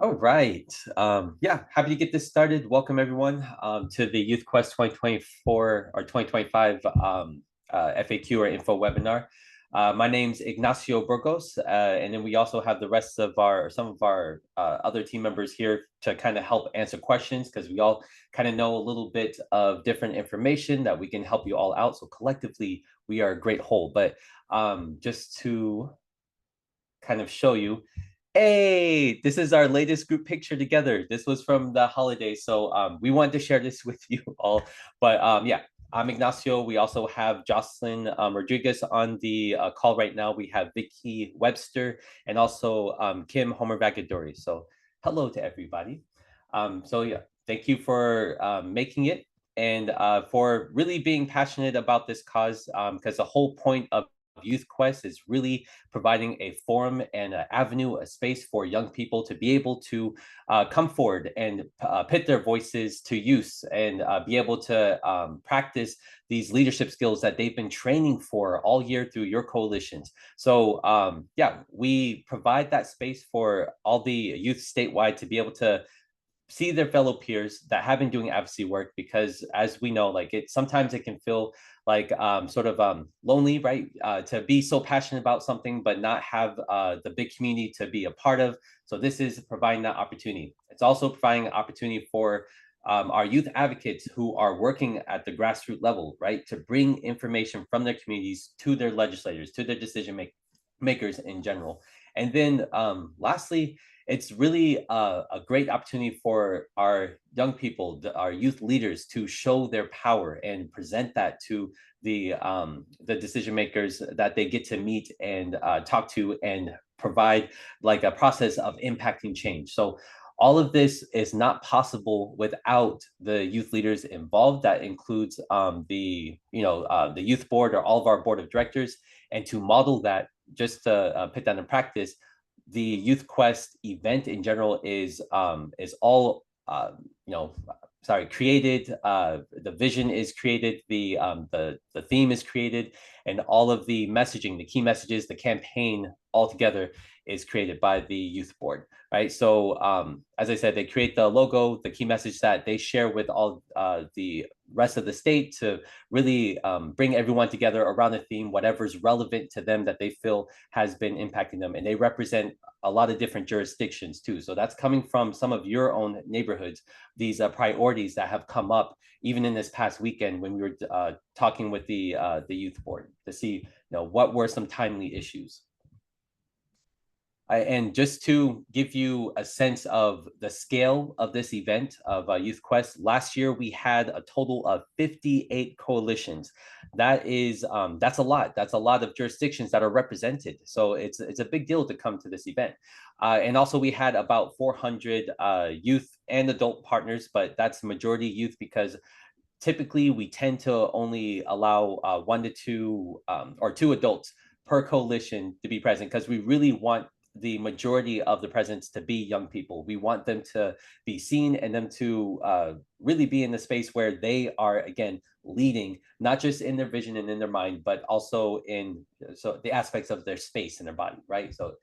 All right. Yeah, happy to get this started. Welcome everyone to the Youth Quest 2024 or 2025 FAQ or info webinar. My name's Ignacio Burgos, and then we also have the rest of some of our other team members here to kind of help answer questions because we all kind of know a little bit of different information that we can help you all out. So collectively, we are a great whole. But just to kind of show you, hey, this is our latest group picture together. This was from the holidays, so we wanted to share this with you all. But yeah, I'm Ignacio. We also have Jocelyn Rodriguez on the call right now. We have Vicky Webster and also Kim Homer Vagadori. So hello to everybody. So yeah, thank you for making it and for really being passionate about this cause because the whole point of Youth Quest is really providing a forum and an avenue, a space for young people to be able to come forward and put their voices to use and be able to practice these leadership skills that they've been training for all year through your coalitions. So yeah, we provide that space for all the youth statewide to be able to see their fellow peers that have been doing advocacy work because as we know like it sometimes it can feel like sort of lonely, right, to be so passionate about something but not have the big community to be a part of. So this is providing that opportunity. It's also providing an opportunity for our youth advocates who are working at the grassroots level, right, to bring information from their communities to their legislators, to their makers in general. And then lastly, it's really a great opportunity for our young people, our youth leaders, to show their power and present that to the decision makers that they get to meet and talk to and provide like a process of impacting change. So all of this is not possible without the youth leaders involved. That includes the youth board or all of our board of directors. And to model that, just to put that in practice, the Youth Quest event in general is all created. The vision is created, the theme is created, and all of the messaging, the key messages, the campaign all together is created by the youth board, right? So as I said, they create the logo, the key message that they share with all the rest of the state to really bring everyone together around the theme, whatever's relevant to them that they feel has been impacting them. And they represent a lot of different jurisdictions too. So that's coming from some of your own neighborhoods, these priorities that have come up even in this past weekend when we were talking with the youth board to see what were some timely issues. And just to give you a sense of the scale of this event of Youth Quest, last year we had a total of 58 coalitions. That's a lot. That's a lot of jurisdictions that are represented. So it's a big deal to come to this event. And also we had about 400 youth and adult partners, but that's majority youth because typically we tend to only allow 1 to 2 or 2 adults per coalition to be present because we really want the majority of the presence to be young people. We want them to be seen and them to really be in the space where they are, again, leading, not just in their vision and in their mind, but also in the aspects of their space and their body, right? So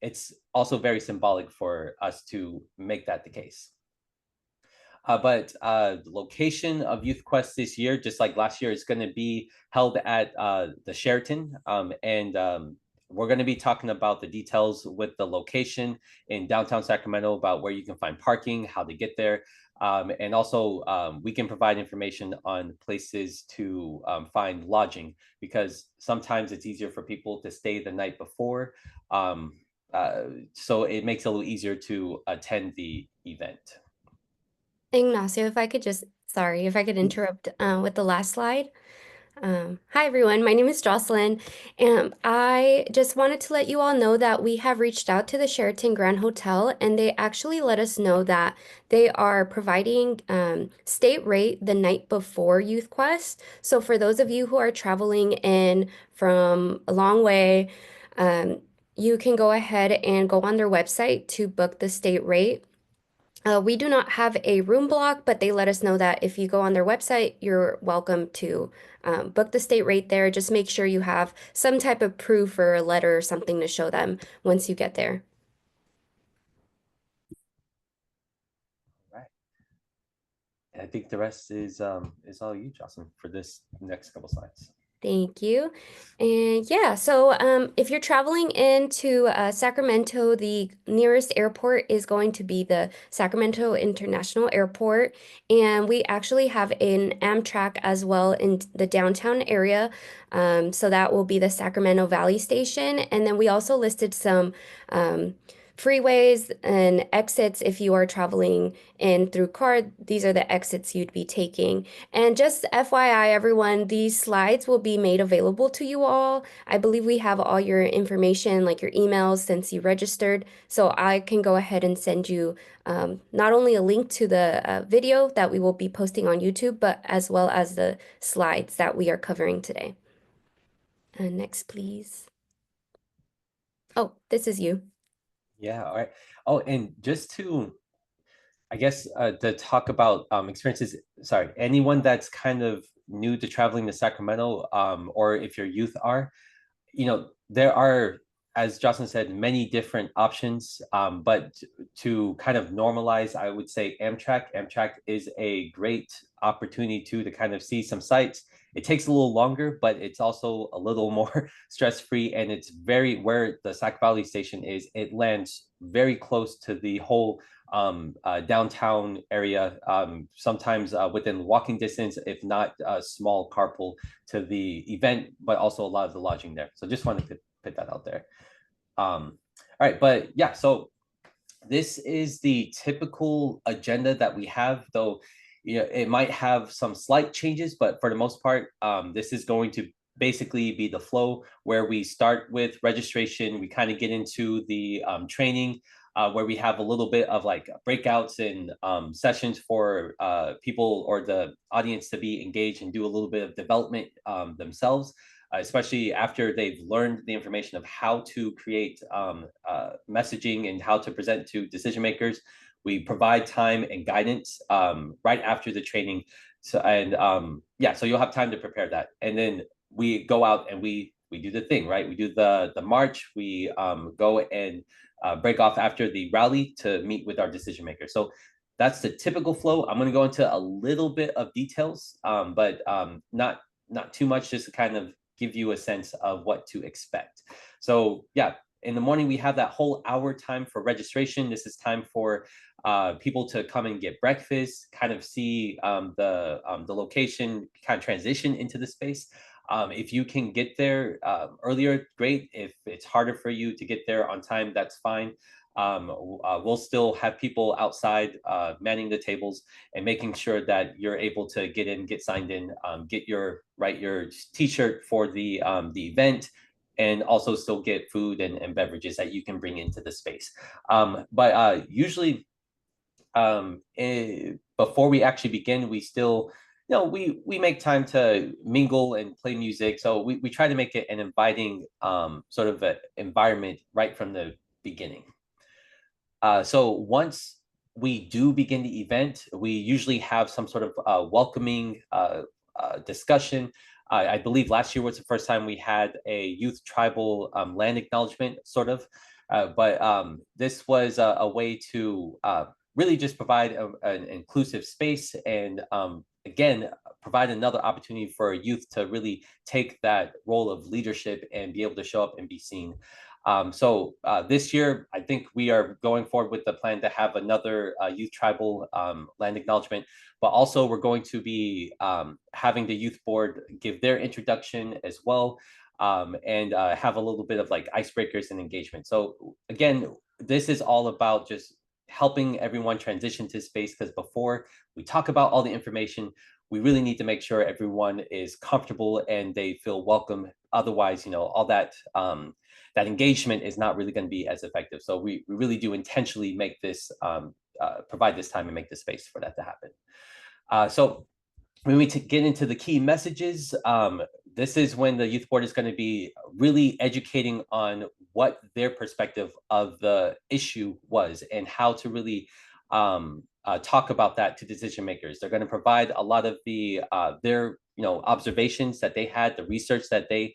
it's also very symbolic for us to make that the case. But the location of Youth Quest this year, just like last year, is going to be held at the Sheraton. And we're going to be talking about the details with the location in downtown Sacramento about where you can find parking, how to get there. And also, we can provide information on places to find lodging because sometimes it's easier for people to stay the night before. So it makes it a little easier to attend the event. Ignacio, if I could interrupt with the last slide. Hi, everyone. My name is Jocelyn, and I just wanted to let you all know that we have reached out to the Sheraton Grand Hotel, and they actually let us know that they are providing state rate the night before Youth Quest. So for those of you who are traveling in from a long way, you can go ahead and go on their website to book the state rate. We do not have a room block, but they let us know that if you go on their website, you're welcome to book the state rate there. Just make sure you have some type of proof or a letter or something to show them once you get there. I think the rest is all you, Jocelyn, for this next couple slides. Thank you. And yeah, so if you're traveling into Sacramento, the nearest airport is going to be the Sacramento International Airport. And we actually have an Amtrak as well in the downtown area. So that will be the Sacramento Valley Station. And then we also listed some freeways and exits if you are traveling in through car. These are the exits you'd be taking. And just FYI, everyone, these slides will be made available to you all. I believe we have all your information, like your emails, since you registered. So I can go ahead and send you not only a link to the video that we will be posting on YouTube, but as well as the slides that we are covering today. Next, please. Oh, this is you. Yeah, all right. Oh, and just to, I guess, to talk about experiences, sorry, anyone that's kind of new to traveling to Sacramento, or if your youth are, there are, as Jocelyn said, many different options. But to kind of normalize, I would say Amtrak. Amtrak is a great opportunity to kind of see some sites. It takes a little longer, but it's also a little more stress-free, and it's very where the Sac Valley station is. It lands very close to the whole downtown area, sometimes within walking distance, if not a small carpool to the event, but also a lot of the lodging there. So just wanted to put that out there. All right, but yeah, so this is the typical agenda that we have, though it might have some slight changes, but for the most part, this is going to basically be the flow where we start with registration. We kind of get into the training, where we have a little bit of like breakouts and sessions for people or the audience to be engaged and do a little bit of development themselves, especially after they've learned the information of how to create messaging and how to present to decision makers. We provide time and guidance right after the training. So so you'll have time to prepare that, and then we go out and we do the thing, right? We do the march. We go and break off after the rally to meet with our decision makers. So that's the typical flow. I'm going to go into a little bit of details, but not too much, just to kind of give you a sense of what to expect. So yeah, in the morning, we have that whole hour time for registration. This is time for people to come and get breakfast, kind of see the location, kind of transition into the space. If you can get there earlier, great. If it's harder for you to get there on time, that's fine. We'll still have people outside manning the tables and making sure that you're able to get in, get signed in, get your T-shirt for the event, and also still get food and beverages that you can bring into the space. But usually, before we actually begin, we still we make time to mingle and play music. So we try to make it an inviting sort of a environment right from the beginning. So once we do begin the event, we usually have some sort of welcoming discussion. I believe last year was the first time we had a youth tribal land acknowledgement, sort of. But this was a way to really just provide an inclusive space and, again, provide another opportunity for youth to really take that role of leadership and be able to show up and be seen. So this year, I think we are going forward with the plan to have another youth tribal land acknowledgement, but also we're going to be having the youth board give their introduction as well, and have a little bit of like icebreakers and engagement. So again, this is all about just helping everyone transition to space, because before we talk about all the information, we really need to make sure everyone is comfortable and they feel welcome. Otherwise, all that that engagement is not really going to be as effective. So we really do intentionally make this provide this time and make the space for that to happen. So when we get into the key messages, this is when the youth board is going to be really educating on what their perspective of the issue was and how to really talk about that to decision makers. They're going to provide a lot of the their observations that they had, the research that they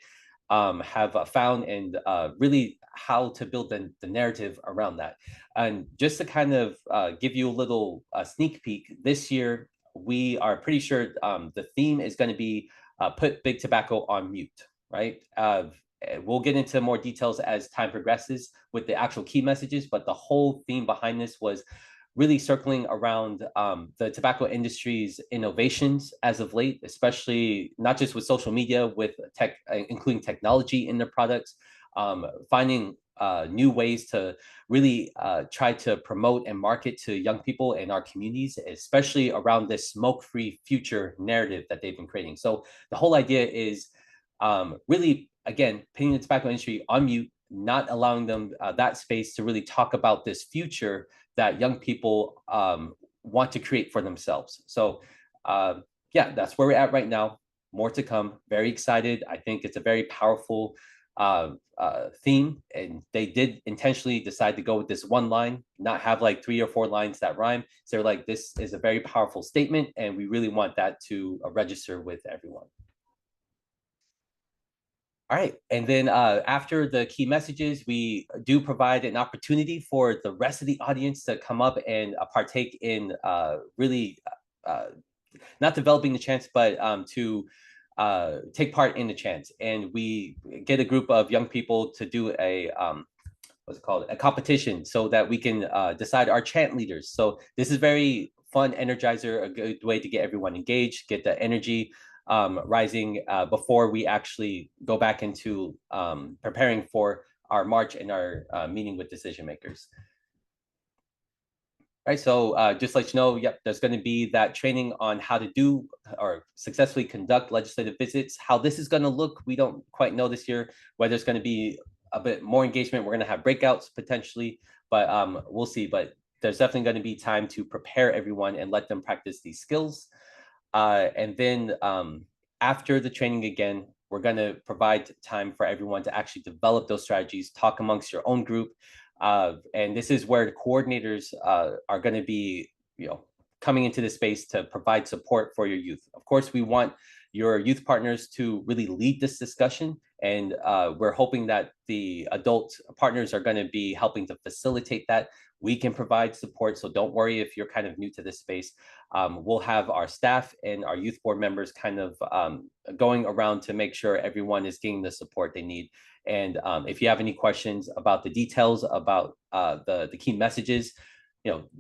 have found, and really how to build the narrative around that. And just to kind of give you a little sneak peek, this year we are pretty sure the theme is going to be put big tobacco on mute, right? We'll get into more details as time progresses with the actual key messages, but the whole theme behind this was really circling around the tobacco industry's innovations as of late, especially not just with social media, with tech, including technology in their products, finding new ways to really try to promote and market to young people in our communities, especially around this smoke-free future narrative that they've been creating. So the whole idea is really, again, putting the tobacco industry on mute, not allowing them that space to really talk about this future that young people want to create for themselves. So yeah, that's where we're at right now. More to come. Very excited. I think it's a very powerful theme, and they did intentionally decide to go with this one line, not have like 3 or 4 lines that rhyme. So they're like, this is a very powerful statement, and we really want that to register with everyone. All right, and then after the key messages, we do provide an opportunity for the rest of the audience to come up and partake in really not developing the chants, but to take part in the chants. And we get a group of young people to do a what's it called, a competition, so that we can decide our chant leaders. So this is very fun energizer, a good way to get everyone engaged, get the energy rising before we actually go back into preparing for our march and our meeting with decision makers. Right, so just let you know, yep, there's going to be that training on how to do or successfully conduct legislative visits. How this is going to look, we don't quite know this year, whether it's going to be a bit more engagement. We're going to have breakouts potentially, but we'll see. But there's definitely going to be time to prepare everyone and let them practice these skills. And then after the training again, we're going to provide time for everyone to actually develop those strategies, talk amongst your own group. And this is where the coordinators are going to be, coming into this space to provide support for your youth. Of course, we want your youth partners to really lead this discussion, and we're hoping that the adult partners are going to be helping to facilitate that. We can provide support, so don't worry if you're kind of new to this space. We'll have our staff and our youth board members kind of going around to make sure everyone is getting the support they need. And if you have any questions about the details about the key messages,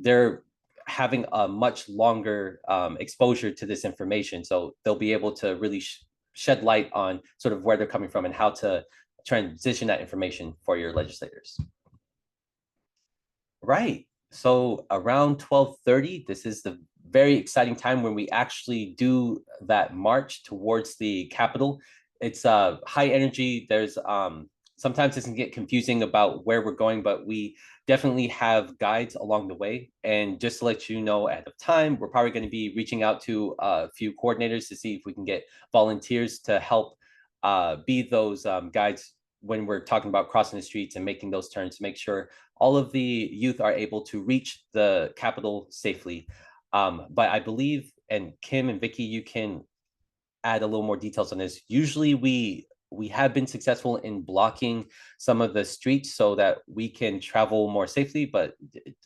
they're having a much longer exposure to this information. So they'll be able to really shed light on sort of where they're coming from and how to transition that information for your legislators. Right. So around 12:30, this is the very exciting time when we actually do that march towards the Capitol. It's high energy. There's sometimes it can get confusing about where we're going, but we definitely have guides along the way. And just to let you know ahead of time, we're probably going to be reaching out to a few coordinators to see if we can get volunteers to help be those guides when we're talking about crossing the streets and making those turns, to make sure all of the youth are able to reach the Capitol safely. But I believe, and Kim and Vicky, you can add a little more details on this. Usually we have been successful in blocking some of the streets so that we can travel more safely, but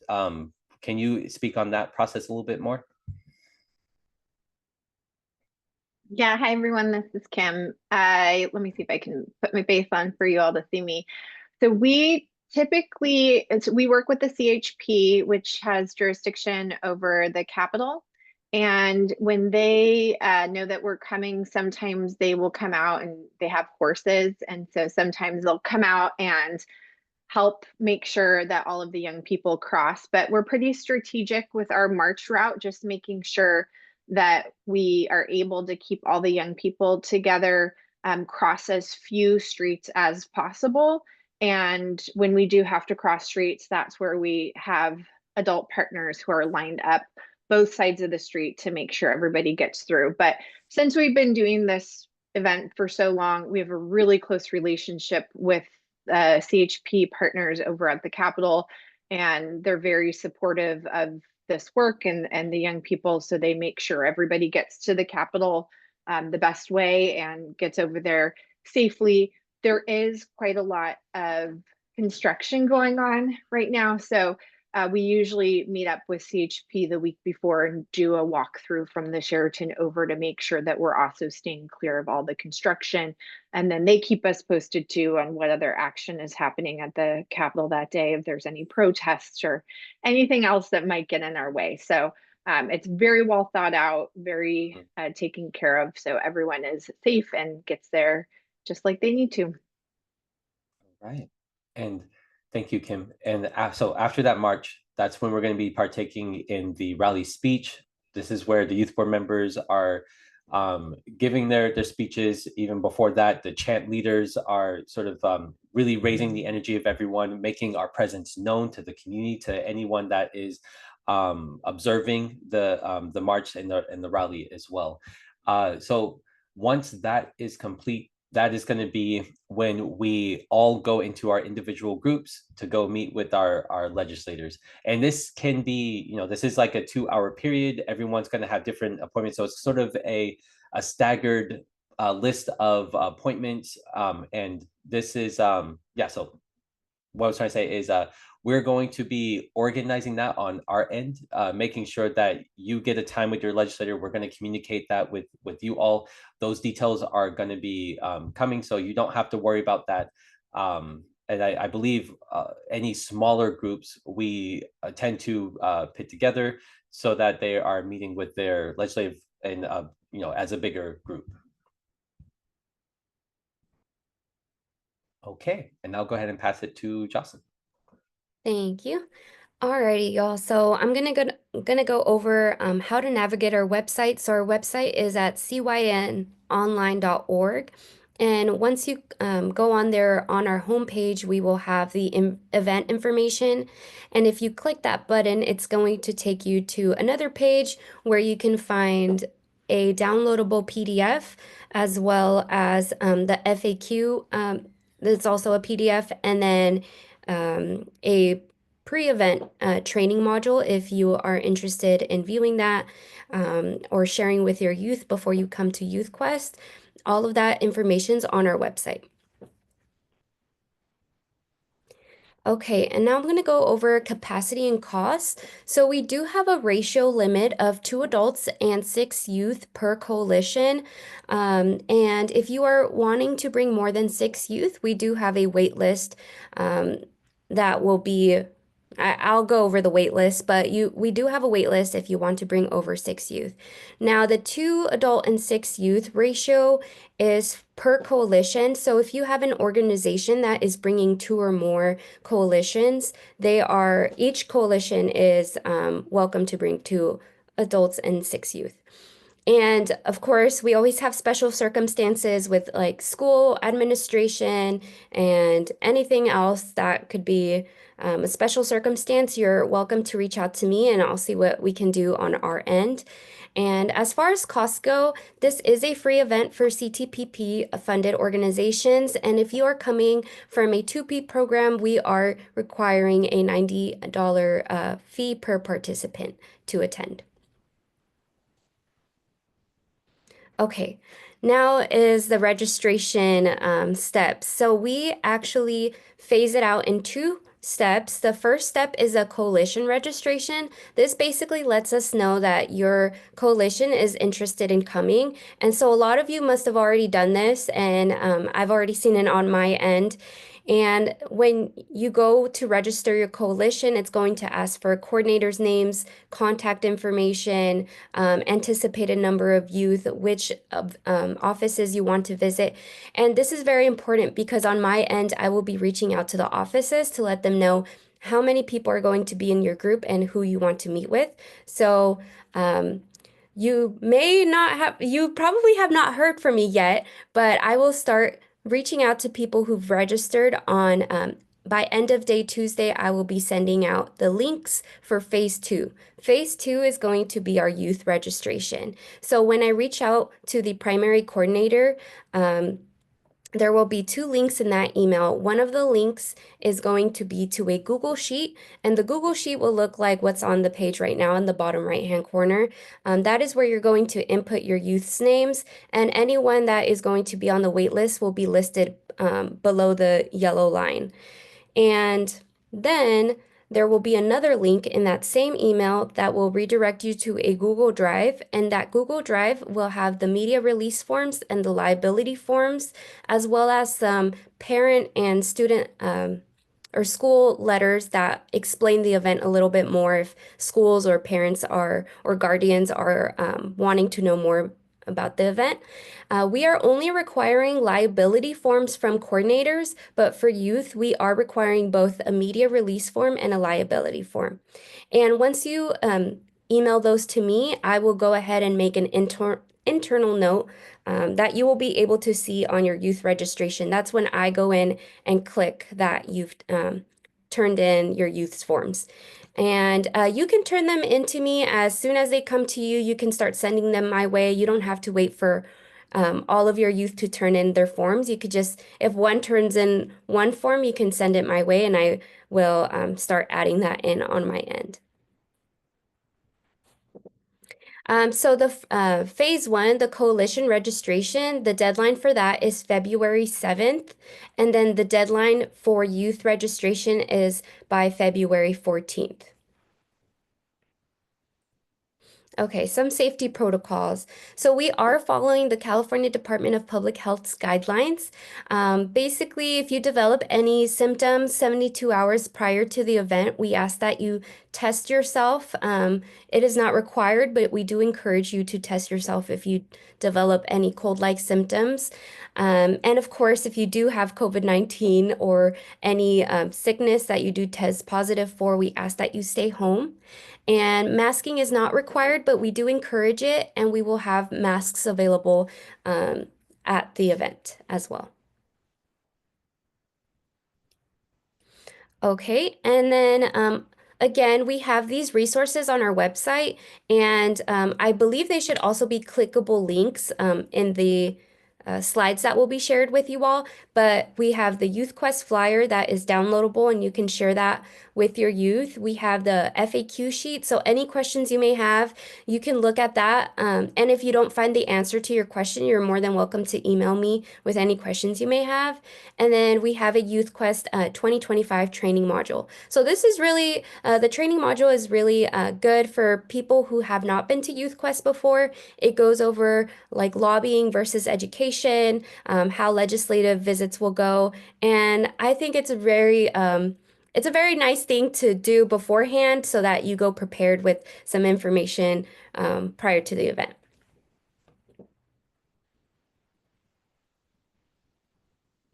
can you speak on that process a little bit more? Yeah, hi everyone, this is Kim. Let me see if I can put my face on for you all to see me. So we typically, we work with the CHP, which has jurisdiction over the Capitol. And when they know that we're coming, sometimes they will come out, and they have horses. And so sometimes they'll come out and help make sure that all of the young people cross. But we're pretty strategic with our march route, just making sure that we are able to keep all the young people together, cross as few streets as possible. And when we do have to cross streets, that's where we have adult partners who are lined up both sides of the street to make sure everybody gets through. But since we've been doing this event for so long, we have a really close relationship with CHP partners over at the Capitol, and they're very supportive of this work and the young people. So they make sure everybody gets to the Capitol the best way and gets over there safely. There is quite a lot of construction going on right now. So We usually meet up with CHP the week before and do a walkthrough from the Sheraton over to make sure that we're also staying clear of all the construction. And then they keep us posted too on what other action is happening at the Capitol that day, if there's any protests or anything else that might get in our way. So it's very well thought out, very taken care of. So everyone is safe and gets there just like they need to. Right. And thank you, Kim. And so after that march, that's when we're going to be partaking in the rally speech. This is where the youth board members are giving their speeches. Even before that, the chant leaders are sort of really raising the energy of everyone, making our presence known to the community, to anyone that is observing the march and the rally as well. So once that is complete, that is going to be when we all go into our individual groups to go meet with our legislators. And this can be, this is like a 2-hour period. Everyone's going to have different appointments. So it's sort of a staggered list of appointments. And this is, yeah, so what I was trying to say is we're going to be organizing that on our end, making sure that you get a time with your legislator. We're going to communicate that with you all. Those details are going to be coming, so you don't have to worry about that. And I believe any smaller groups we tend to put together so that they are meeting with their legislative and as a bigger group. Okay, and I'll go ahead and pass it to Jocelyn. Thank you. Alrighty, y'all. So I'm gonna go over how to navigate our website. So our website is at cynonline.org. And once you go on there on our homepage, we will have the event information. And if you click that button, it's going to take you to another page where you can find a downloadable PDF as well as the FAQ. That's also a PDF, and then a pre-event training module if you are interested in viewing that or sharing with your youth before you come to Youth Quest. All of that information's on our website. Okay, and now I'm going to go over capacity and costs. So we do have a ratio limit of 2 adults and 6 youth per coalition. And if you are wanting to bring more than 6 youth, we do have a wait list that will be, I'll go over the wait list, but we do have a wait list if you want to bring over 6 youth. Now, the 2 adult and 6 youth ratio is per coalition. So if you have an organization that is bringing 2 or more coalitions, each coalition is welcome to bring 2 adults and 6 youth. And of course, we always have special circumstances with like school administration and anything else that could be a special circumstance. You're welcome to reach out to me and I'll see what we can do on our end. And as far as costs go, this is a free event for CTPP funded organizations. And if you are coming from a 2P program, we are requiring a $90 fee per participant to attend. Okay, now is the registration steps. So we actually phase it out in 2 steps. The first step is a coalition registration. This basically lets us know that your coalition is interested in coming. And so a lot of you must have already done this, and I've already seen it on my end. And when you go to register your coalition, it's going to ask for coordinators' names, contact information, anticipated number of youth, which offices you want to visit. And this is very important because on my end, I will be reaching out to the offices to let them know how many people are going to be in your group and who you want to meet with. So you probably have not heard from me yet, but I will start reaching out to people who've registered on by end of day Tuesday. I will be sending out the links for phase 2. Phase 2 is going to be our youth registration. So when I reach out to the primary coordinator, there will be 2 links in that email. One of the links is going to be to a Google Sheet, and the Google Sheet will look like what's on the page right now in the bottom right-hand corner. That is where you're going to input your youth's names, and anyone that is going to be on the wait list will be listed below the yellow line. And then there will be another link in that same email that will redirect you to a Google Drive, and that Google Drive will have the media release forms and the liability forms, as well as some parent and student or school letters that explain the event a little bit more if schools or parents are or guardians are wanting to know more about the event. We are only requiring liability forms from coordinators, but for youth, we are requiring both a media release form and a liability form. And once you email those to me, I will go ahead and make an internal note that you will be able to see on your youth registration. That's when I go in and click that you've turned in your youth's forms. And you can turn them into me as soon as they come to you. You can start sending them my way. You don't have to wait for all of your youth to turn in their forms. You could just, if one turns in one form, you can send it my way, and I will start adding that in on my end. So the phase one, the coalition registration, the deadline for that is February 7th. And then the deadline for youth registration is by February 14th. Okay, some safety protocols. So we are following the California Department of Public Health's guidelines. Basically, if you develop any symptoms 72 hours prior to the event, we ask that you test yourself. It is not required, but we do encourage you to test yourself if you develop any cold-like symptoms. And of course, if you do have COVID-19 or any sickness that you do test positive for, we ask that you stay home. And masking is not required, but we do encourage it, and we will have masks available at the event as well. Okay, and then again, we have these resources on our website, and I believe they should also be clickable links in the slides that will be shared with you all, but we have the Youth Quest flyer that is downloadable and you can share that with your youth. We have the FAQ sheet, so any questions you may have, you can look at that. And if you don't find the answer to your question, you're more than welcome to email me with any questions you may have. And then we have a Youth Quest 2025 training module. So this is really, the training module is really good for people who have not been to Youth Quest before. It goes over like lobbying versus education, how legislative visits will go. And I think it's a very nice thing to do beforehand so that you go prepared with some information prior to the event.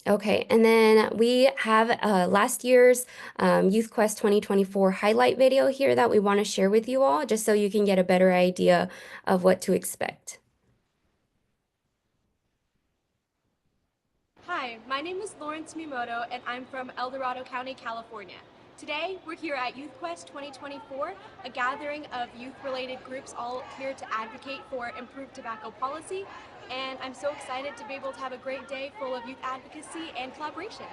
Okay, and then we have last year's Youth Quest 2024 highlight video here that we want to share with you all, just so you can get a better idea of what to expect. Hi, my name is Lawrence Miyamoto, and I'm from El Dorado County, California. Today, we're here at Youth Quest 2024, a gathering of youth-related groups all here to advocate for improved tobacco policy, and I'm so excited to be able to have a great day full of youth advocacy and collaboration.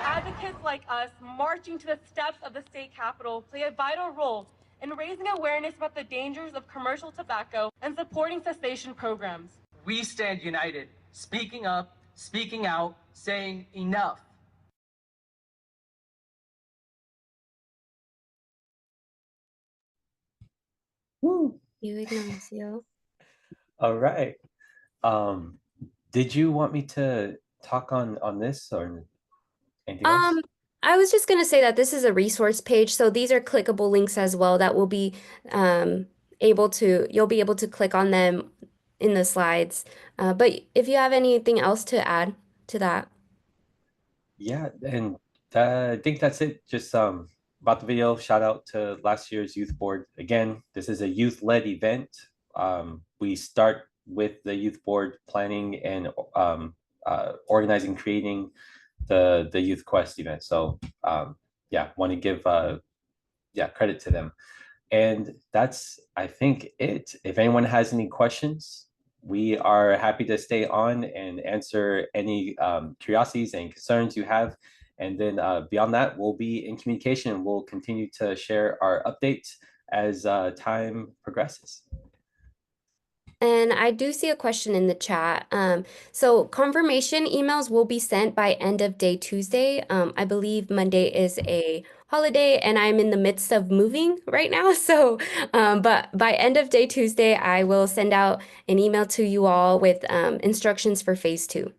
Advocates like us marching to the steps of the state capitol play a vital role in raising awareness about the dangers of commercial tobacco and supporting cessation programs. We stand united, speaking up, speaking out, saying enough. Woo. You, Ignacio. All right. Did you want me to talk on this or anything else? I was just going to say that this is a resource page, so these are clickable links as well that will be you'll be able to click on them in the slides. But if you have anything else to add to that. Yeah, and I think that's it. Just about the video, shout out to last year's youth board. Again, this is a youth-led event. We start with the youth board planning and organizing, creating the Youth Quest event. So yeah, want to give credit to them. And that's, I think, it. If anyone has any questions, we are happy to stay on and answer any curiosities and concerns you have. And then beyond that, we'll be in communication. We'll continue to share our updates as time progresses. And I do see a question in the chat. So confirmation emails will be sent by end of day Tuesday. I believe Monday is a holiday and I'm in the midst of moving right now. So, but by end of day Tuesday, I will send out an email to you all with instructions for phase 2.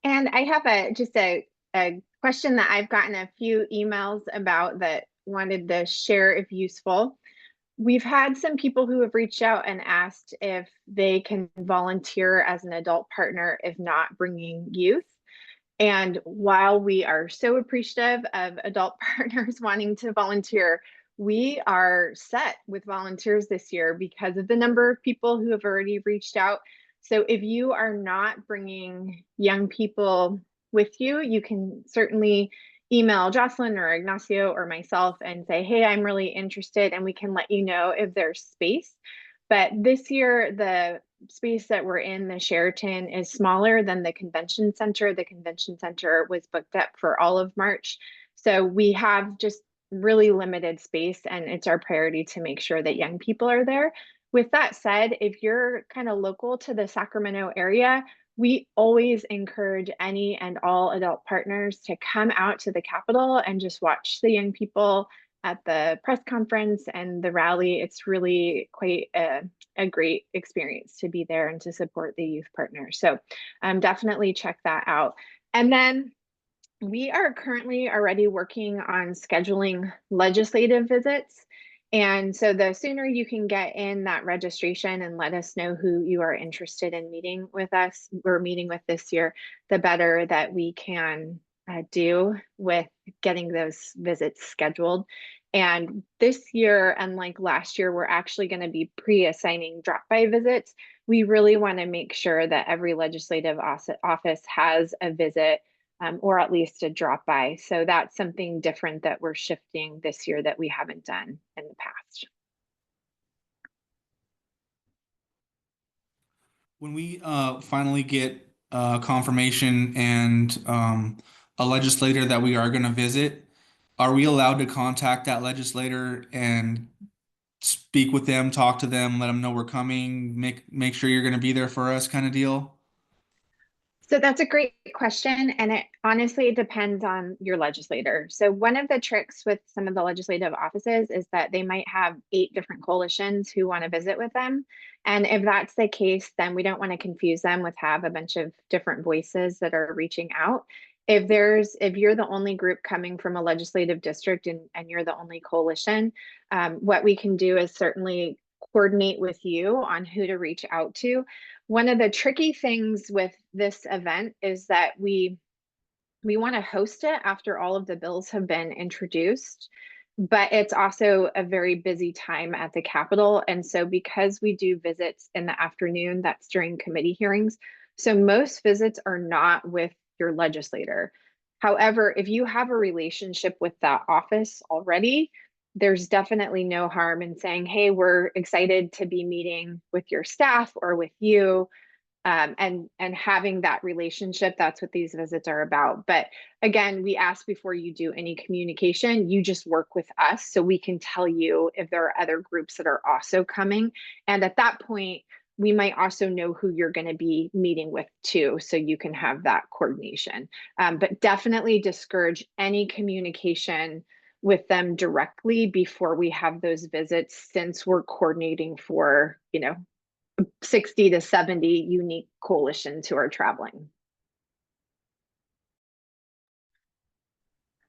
And I have just a question that I've gotten a few emails about that wanted to share if useful. We've had some people who have reached out and asked if they can volunteer as an adult partner if not bringing youth. And while we are so appreciative of adult partners wanting to volunteer, we are set with volunteers this year because of the number of people who have already reached out. So if you are not bringing young people with you, you can certainly email Jocelyn or Ignacio or myself and say, hey, I'm really interested, and we can let you know if there's space. But this year, the space that we're in, the Sheraton, is smaller than the convention center. The convention center was booked up for all of March. So we have just really limited space, and it's our priority to make sure that young people are there. With that said, if you're kind of local to the Sacramento area, we always encourage any and all adult partners to come out to the Capitol and just watch the young people at the press conference and the rally. It's really quite a great experience to be there and to support the youth partners. So definitely check that out. And then we are currently already working on scheduling legislative visits. And so the sooner you can get in that registration and let us know who you are interested in meeting with us, we're meeting with this year, the better that we can do with getting those visits scheduled. And this year, unlike last year, we're actually going to be pre-assigning drop-by visits. We really want to make sure that every legislative office has a visit or at least a drop by. So that's something different that we're shifting this year that we haven't done in the past. When we finally get confirmation and a legislator that we are going to visit, are we allowed to contact that legislator and speak with them, talk to them, let them know we're coming, make sure you're going to be there for us, kind of deal? So that's a great question. And it honestly, it depends on your legislator. So one of the tricks with some of the legislative offices is that they might have 8 different coalitions who want to visit with them. And if that's the case, then we don't want to confuse them with have a bunch of different voices that are reaching out. If you're the only group coming from a legislative district and you're the only coalition, what we can do is certainly coordinate with you on who to reach out to. One of the tricky things with this event is that we want to host it after all of the bills have been introduced, but it's also a very busy time at the Capitol. And so because we do visits in the afternoon, that's during committee hearings. So most visits are not with your legislator. However, if you have a relationship with that office already, there's definitely no harm in saying, hey, we're excited to be meeting with your staff or with you. And having that relationship, that's what these visits are about. But again, we ask before you do any communication, you just work with us so we can tell you if there are other groups that are also coming. And at that point, we might also know who you're going to be meeting with too, so you can have that coordination. But definitely discourage any communication with them directly before we have those visits, since we're coordinating for, 60 to 70 unique coalitions who are traveling.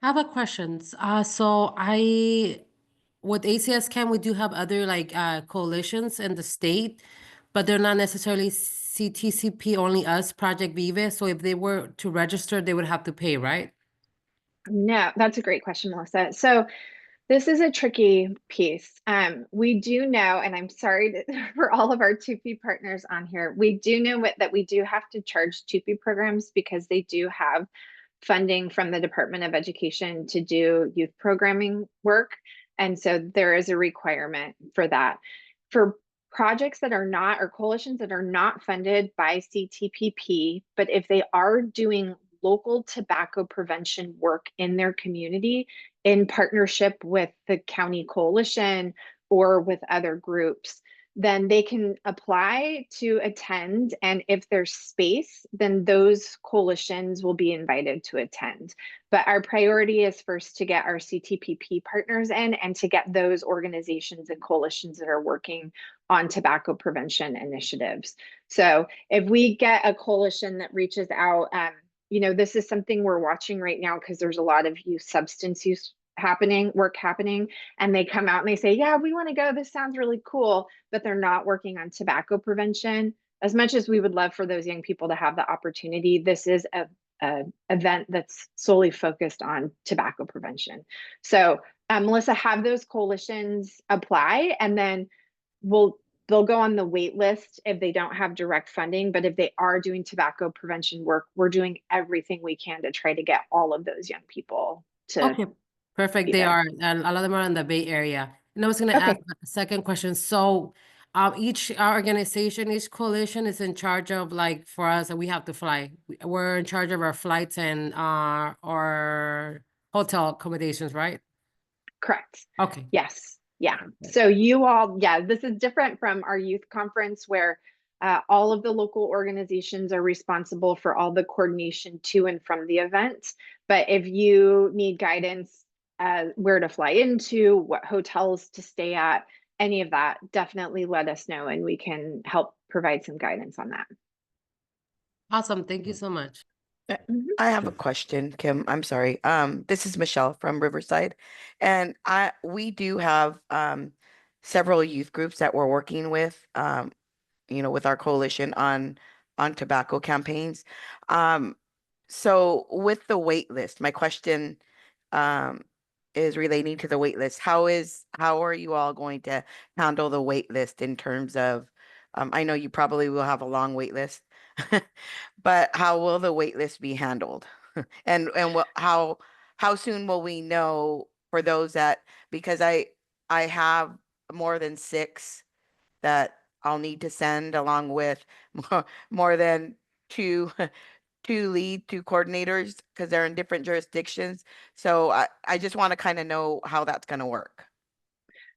I have a questions. With ACS-CAN, we do have other coalitions in the state, but they're not necessarily CTCP, only us, Project Vive. So if they were to register, they would have to pay, right? No, that's a great question, Melissa. So this is a tricky piece. We do know, and I'm sorry for all of our TUPE partners on here, we do know that we do have to charge TUPE programs because they do have funding from the Department of Education to do youth programming work. And so there is a requirement for that. For projects that are not, or coalitions that are not funded by CTPP, but if they are doing local tobacco prevention work in their community in partnership with the county coalition or with other groups, then they can apply to attend. And if there's space, then those coalitions will be invited to attend. But our priority is first to get our CTPP partners in and to get those organizations and coalitions that are working on tobacco prevention initiatives. So if we get a coalition that reaches out, you know, this is something we're watching right now because there's a lot of youth substance use work happening, and they come out and they say, yeah, we want to go, this sounds really cool, but they're not working on tobacco prevention. As much as we would love for those young people to have the opportunity, this is a event that's solely focused on tobacco prevention. So Melissa, have those coalitions apply, and then they'll go on the wait list if they don't have direct funding. But if they are doing tobacco prevention work, we're doing everything we can to try to get all of those young people to Okay, perfect. be They there. are, and a lot of them are in the Bay Area. And I was going to Okay. ask a second question. So, each organization, each coalition is in charge of, like, for us, we have to fly. We're in charge of our flights and our hotel accommodations, right? Correct. Okay. Yes. Yeah. So you all, yeah, this is different from our youth conference where all of the local organizations are responsible for all the coordination to and from the event. But if you need guidance, where to fly into, what hotels to stay at, any of that, definitely let us know and we can help provide some guidance on that. Awesome. Thank you so much. I have a question, Kim. I'm sorry. This is Michelle from Riverside, and we do have several youth groups that we're working with, you know, with our coalition on tobacco campaigns. So with the wait list, my question is relating to the wait list. How are you all going to handle the wait list in terms of, I know you probably will have a long wait list, but how will the wait list be handled? And how soon will we know for those that, because I have more than 6 that I'll need to send, along with more than 2 coordinators, because they're in different jurisdictions. So I just want to kind of know how that's going to work.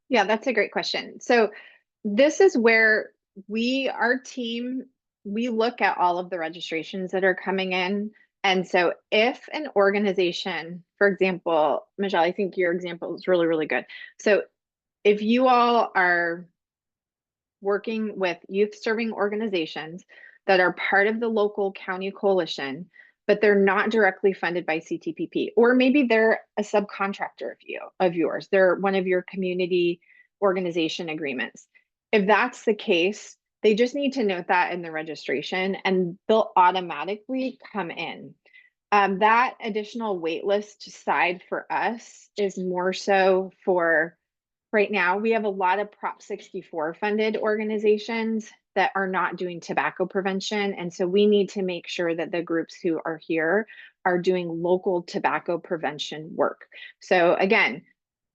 Yeah, that's a great question. So this is where our team, we look at all of the registrations that are coming in. And so if an organization, for example, Michelle, I think your example is really, really good. So if you all are working with youth serving organizations that are part of the local county coalition, but they're not directly funded by CTPP, or maybe they're a subcontractor of yours, they're one of your community organization agreements. If that's the case, they just need to note that in the registration and they'll automatically come in. That additional wait list side for us is more so for right now. We have a lot of Prop 64 funded organizations that are not doing tobacco prevention. And so we need to make sure that the groups who are here are doing local tobacco prevention work. So again,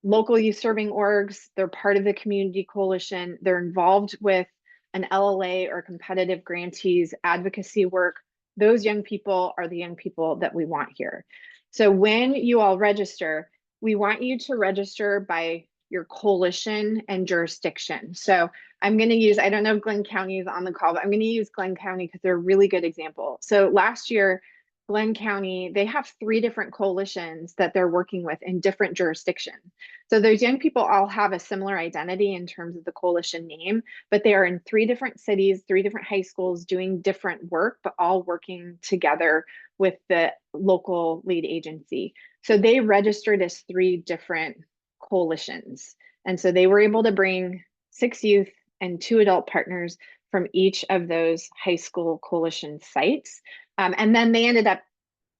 local youth serving orgs, they're part of the community coalition, they're involved with an LLA or competitive grantees advocacy work. Those young people are the young people that we want here. So when you all register, we want you to register by your coalition and jurisdiction. So I'm going to use, I don't know if Glenn County is on the call, but I'm going to use Glenn County because they're a really good example. So last year, Glenn County, they have 3 different coalitions that they're working with in different jurisdictions. So those young people all have a similar identity in terms of the coalition name, but they are in 3 different cities, 3 different high schools doing different work, but all working together with the local lead agency. So they registered as 3 different coalitions. And so they were able to bring 6 youth and 2 adult partners from each of those high school coalition sites. And then they ended up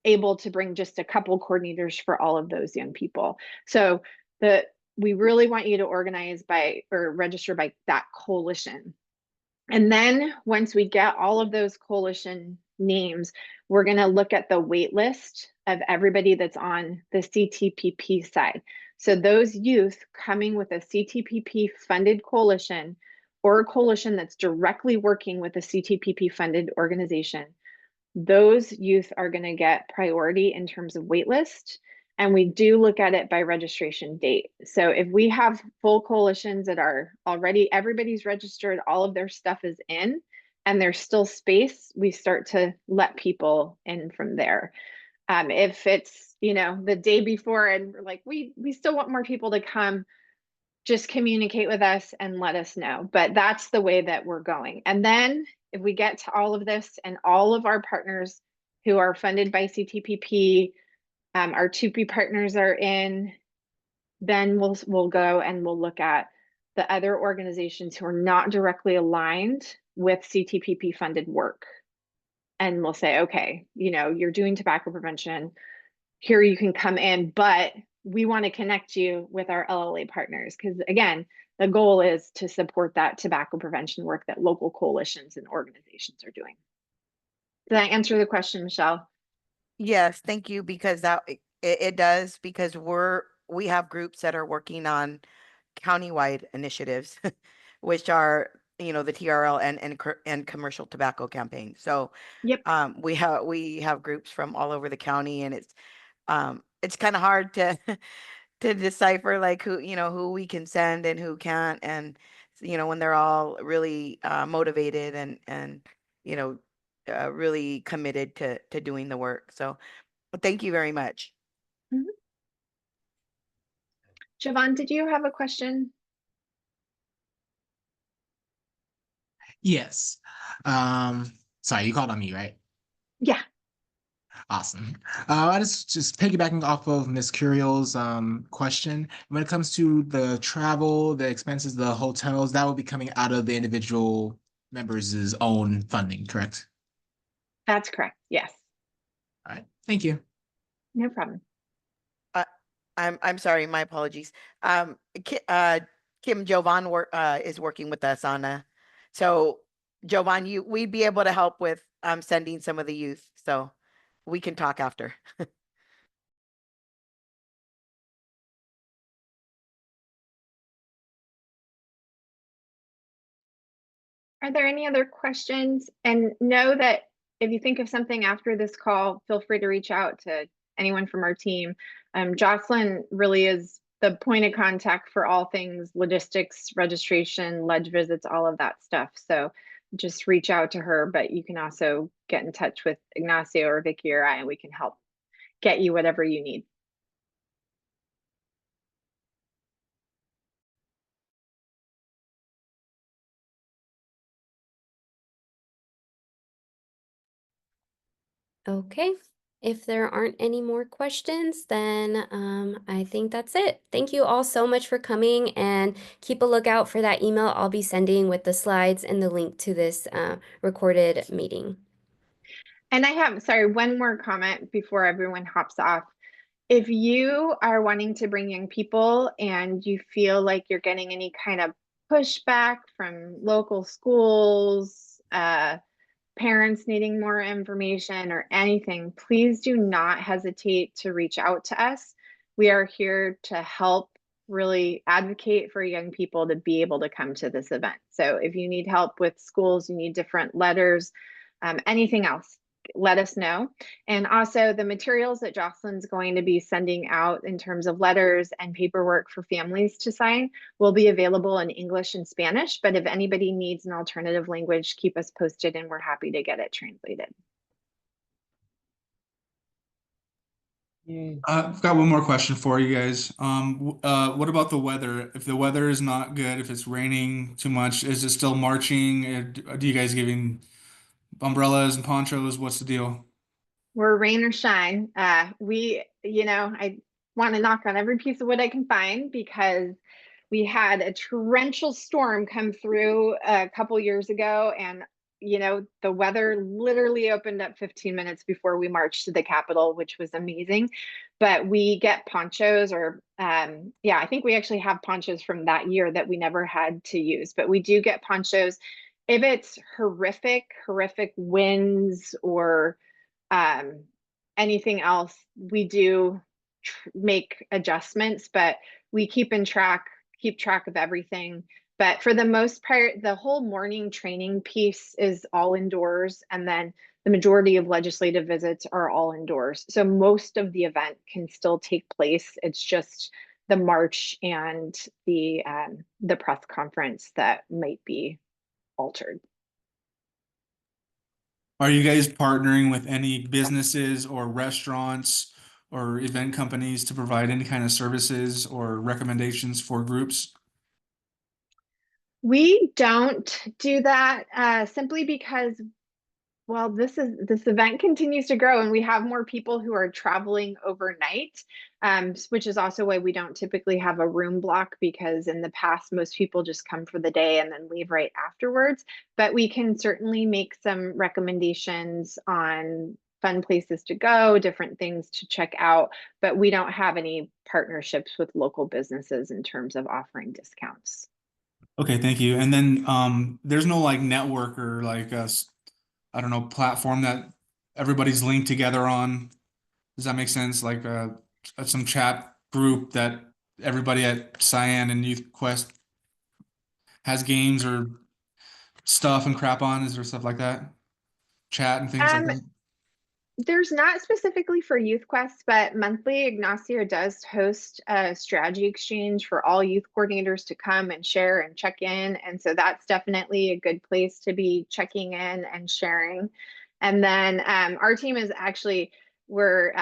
able to bring just a couple coordinators for all of those young people. So we really want you to organize by or register by that coalition. And then once we get all of those coalition names, we're going to look at the wait list of everybody that's on the CTPP side. So those youth coming with a CTPP funded coalition or a coalition that's directly working with a CTPP funded organization, those youth are going to get priority in terms of wait list. And we do look at it by registration date. So if we have full coalitions that are already, everybody's registered, all of their stuff is in, and there's still space, we start to let people in from there. If it's, you know, the day before and we're like, we still want more people to come, just communicate with us and let us know. But that's the way that we're going. And then if we get to all of this and all of our partners who are funded by CTPP, our 2P partners are in, then we'll go and we'll look at the other organizations who are not directly aligned with CTPP funded work. And we'll say, okay, you know, you're doing tobacco prevention. Here you can come in, but we want to connect you with our LLA partners. Because again, the goal is to support that tobacco prevention work that local coalitions and organizations are doing. Did I answer the question, Michelle? Yes, thank you, because it does, because we have groups that are working on countywide initiatives, which are, you know, the TRL and commercial tobacco campaign. So Yep. we have groups from all over the county, and it's kind of hard to to decipher like who we can send and who can't, and when they're all really motivated and really committed to doing the work. So thank you very much. Javon, did you have a question? Yes. Sorry, you called on me, right? Yeah. Awesome. I just piggybacking off of Ms. Curiel's question. When it comes to the travel, the expenses, the hotels, that will be coming out of the individual members' own funding, correct? That's correct. Yes. All right. Thank you. No problem. I'm sorry, my apologies. Kim Jovan is working with us on so Jovan, we'd be able to help with sending some of the youth, so we can talk after. Are there any other questions? And know that if you think of something after this call, feel free to reach out to anyone from our team. Jocelyn really is the point of contact for all things logistics, registration, ledge visits, all of that stuff. So just reach out to her, but you can also get in touch with Ignacio or Vicky or I, and we can help get you whatever you need. Okay, if there aren't any more questions, then I think that's it. Thank you all so much for coming, and keep a lookout for that email I'll be sending with the slides and the link to this recorded meeting. And I have, sorry, one more comment before everyone hops off. If you are wanting to bring young people and you feel like you're getting any kind of pushback from local schools, parents needing more information or anything, please do not hesitate to reach out to us. We are here to help really advocate for young people to be able to come to this event. So if you need help with schools, you need different letters, anything else, let us know. And also the materials that Jocelyn's going to be sending out in terms of letters and paperwork for families to sign will be available in English and Spanish. But if anybody needs an alternative language, keep us posted and we're happy to get it translated. I've got one more question for you guys. What about the weather? If the weather is not good, if it's raining too much, is it still marching? Do you guys giving umbrellas and ponchos? What's the deal? We're rain or shine. I want to knock on every piece of wood I can find, because we had a torrential storm come through a couple years ago, and the weather literally opened up 15 minutes before we marched to the Capitol, which was amazing. But we get ponchos, or I think we actually have ponchos from that year that we never had to use, but we do get ponchos. If it's horrific winds or anything else, we do make adjustments, but we keep track of everything. But for the most part, the whole morning training piece is all indoors, and then the majority of legislative visits are all indoors. So most of the event can still take place. It's just the march and the press conference that might be altered. Are you guys partnering with any businesses or restaurants or event companies to provide any kind of services or recommendations for groups? We don't do that simply because, well, this event continues to grow and we have more people who are traveling overnight, which is also why we don't typically have a room block, because in the past, most people just come for the day and then leave right afterwards. But we can certainly make some recommendations on fun places to go, different things to check out, but we don't have any partnerships with local businesses in terms of offering discounts. Okay, thank you. And then there's no like network or like I don't know, platform that everybody's linked together on. Does that make sense? Like some chat group that everybody at Cyan and Youth Quest has games or stuff and crap on? Is there stuff like that? Chat and things like that? There's not specifically for Youth Quest, but monthly Ignacio does host a strategy exchange for all youth coordinators to come and share and check in. And so that's definitely a good place to be checking in and sharing. And then our team is actually, we're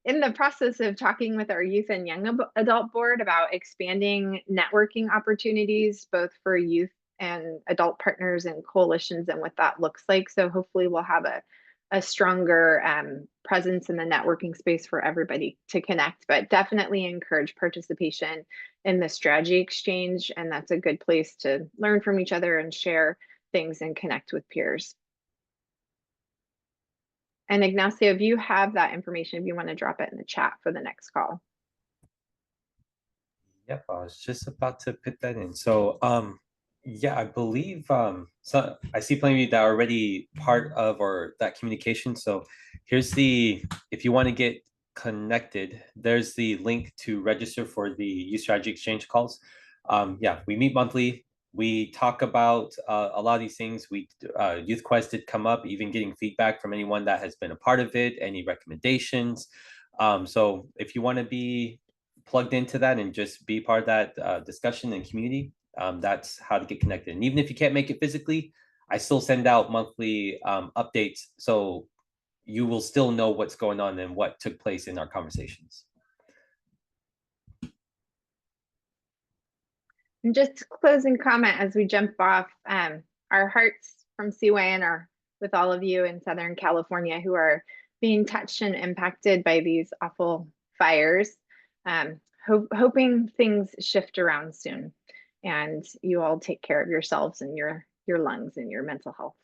in the process of talking with our youth and young adult board about expanding networking opportunities, both for youth and adult partners and coalitions and what that looks like. So hopefully we'll have a stronger presence in the networking space for everybody to connect, but definitely encourage participation in the strategy exchange. And that's a good place to learn from each other and share things and connect with peers. And Ignacio, if you have that information, if you want to drop it in the chat for the next call. Yep, I was just about to put that in. So yeah, I believe so I see plenty of you that are already part of or that communication. So here's if you want to get connected, there's the link to register for the Youth Strategy Exchange calls. Yeah, we meet monthly. We talk about a lot of these things. Youth Quest did come up, even getting feedback from anyone that has been a part of it, any recommendations. So if you want to be plugged into that and just be part of that discussion and community, that's how to get connected. And even if you can't make it physically, I still send out monthly updates, so you will still know what's going on and what took place in our conversations. And just closing comment as we jump off, our hearts from CYN are with all of you in Southern California who are being touched and impacted by these awful fires. Hoping things shift around soon and you all take care of yourselves and your lungs and your mental health.